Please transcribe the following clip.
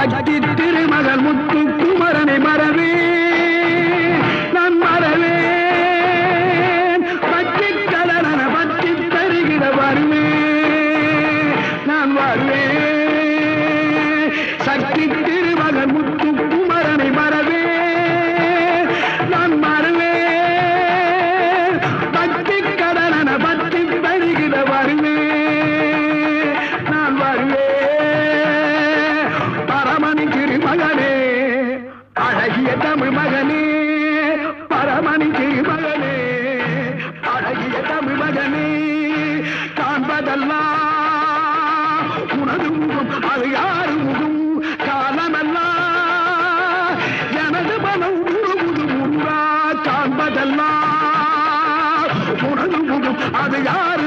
சக்தி திருமகள் முத்து குமரனை மறவே நான் மறவேன் பற்றி கடன பற்றி தருகிற வருவேன் நான் வருவேன் சக்தி திருமகள் முத்து குமரனை மறவே நான் மறவேன் பற்றி கடன பற்றி தருகிற வருவேன் நான் வருவேன் பரமணி திருமகனே அழகிய தமிழ் மகனே பரமணி திருமகனே அழகிய தமிழ் மகனே காண்பதெல்லாம் உனது முகம் அது யாரு முகம் காலமெல்லாம் எனது மனம் உருகுது முருகா காண்பதெல்லாம் உனது முகம் அது யாரு